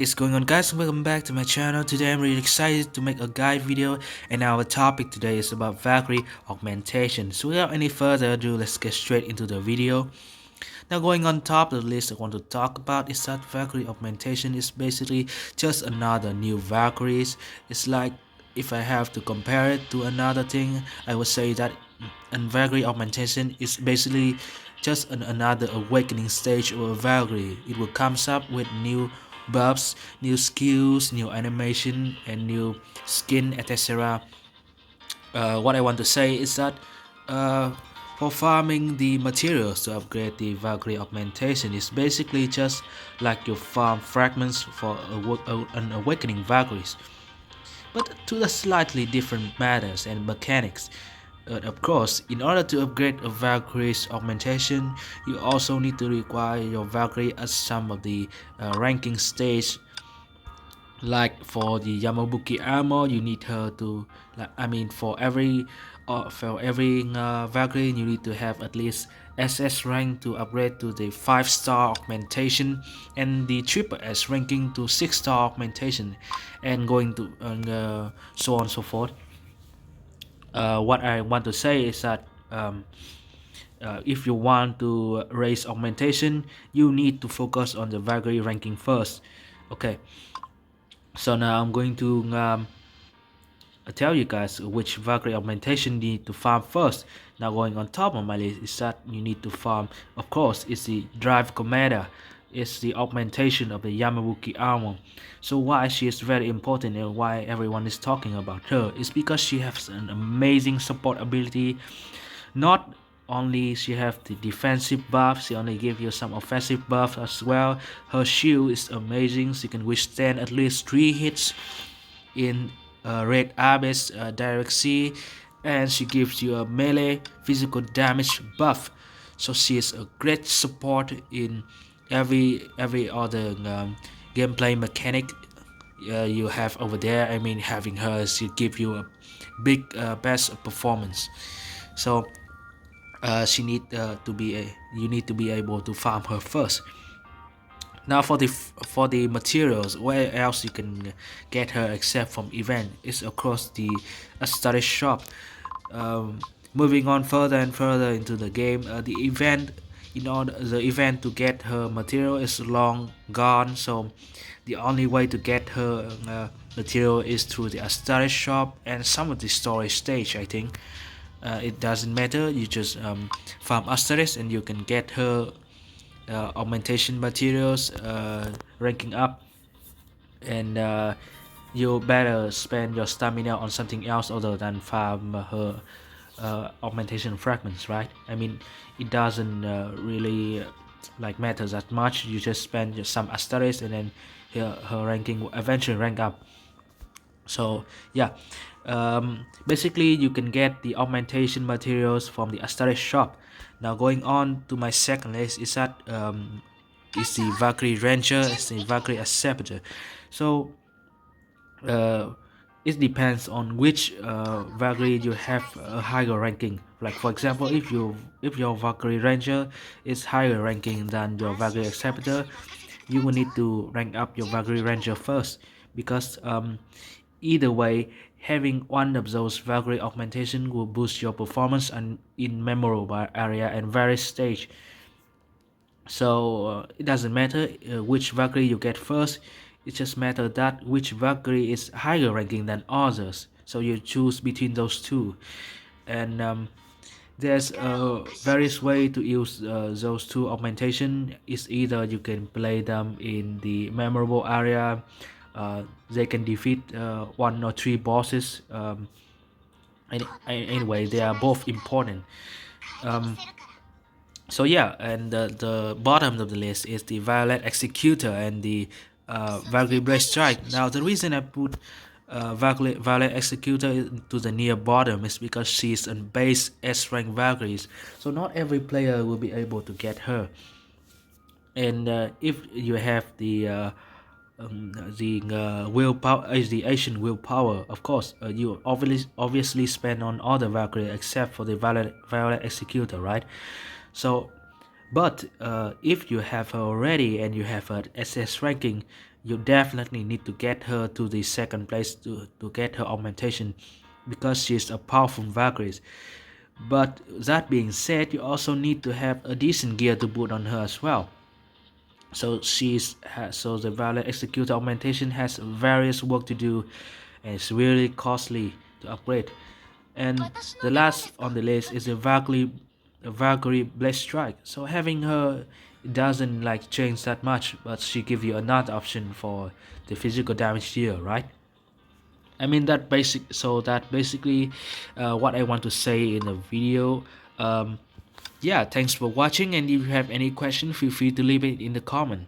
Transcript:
What's going on, guys? Welcome back to my channel. Today I'm really excited to make a guide video, and our topic today is about Valkyrie Augmentation. So without any further ado, let's get straight into the video. Now, going on top of the list I want to talk about is that Valkyrie Augmentation is basically just another new Valkyries. It's like, if I have to compare it to another thing, I would say that Valkyrie Augmentation is basically just another awakening stage of a Valkyrie. It will comes up with new buffs, new skills, new animation, and new skin, etc. What I want to say is that uh, for farming the materials to upgrade the Valkyrie Augmentation is basically just like you farm fragments for an awakening Valkyries, but to the slightly different matters and mechanics. Of course, in order to upgrade a Valkyrie's augmentation, you also need to require your Valkyrie at some of the ranking stage. Like for the Yamabuki armor, you need her to, for every Valkyrie, you need to have at least SS rank to upgrade to the 5-star augmentation, and the triple S ranking to 6-star augmentation, and going to so on and so forth. What I want to say is that if you want to raise augmentation, you need to focus on the Valkyrie ranking first. Okay, so now I'm going to tell you guys which Valkyrie augmentation you need to farm first. Now, going on top of my list is that you need to farm, of course, is the Drive Commander. It's the augmentation of the Yamabuki armor. So why she is very important and why everyone is talking about her is because she has an amazing support ability. Not only she have the defensive buff, she only give you some offensive buff as well. Her shield is amazing. She can withstand at least 3 hits in Red Abyss Direct C, and she gives you a melee physical damage buff. So she is a great support in every other gameplay mechanic you have over there. I mean, having her, she give you a big best performance. So you need to be able to farm her first. Now for the materials, where else you can get her except from event is across the study shop. Moving on further and further into the game, the event to get her material is long gone. So the only way to get her material is through the study shop and some of the storage stage, I think. It doesn't matter, you just farm asterisk and you can get her augmentation materials ranking up, and you better spend your stamina on something else other than farm her augmentation fragments, right? I mean, it doesn't really matter that much. You just spend some asterisk and then her ranking will eventually rank up. So yeah, basically you can get the augmentation materials from the asterisk shop. Now, going on to my second list is that is the Valkyrie Ranger, is the Valkyrie Acceptor. So it depends on which Valkyrie you have a higher ranking. Like for example, if your Valkyrie Ranger is higher ranking than your Valkyrie Acceptor, you will need to rank up your Valkyrie Ranger first, because either way, having one of those Valkyrie augmentation will boost your performance and in memorable area and various stage. So it doesn't matter which Valkyrie you get first. It just matters that which Valkyrie is higher ranking than others. So you choose between those two, and there's various way to use those two augmentation. Is either you can play them in the memorable area. They can defeat 1 or 3 bosses. Anyway, they are both important. Um, so yeah, and the bottom of the list is the Violet Executor and the Valkyrie Blade Strike. Now, the reason I put Violet Executor to the near bottom is because she's a base S rank Valkyries, so not every player will be able to get her. And if you have the willpower, is the Asian willpower, of course, you obviously spend on other Valkyrie except for the Violet Executor, right? So, but if you have her already and you have her SS ranking, you definitely need to get her to the second place to get her augmentation, because she's a powerful Valkyrie. But that being said, you also need to have a decent gear to put on her as well. So the Valor Executor augmentation has various work to do, and it's really costly to upgrade. And the last on the list is the Valkyrie Blade Strike. So having her doesn't like change that much, but she give you another option for the physical damage deal, right? I mean that basically what I want to say in the video. Yeah, thanks for watching, and if you have any question, feel free to leave it in the comment.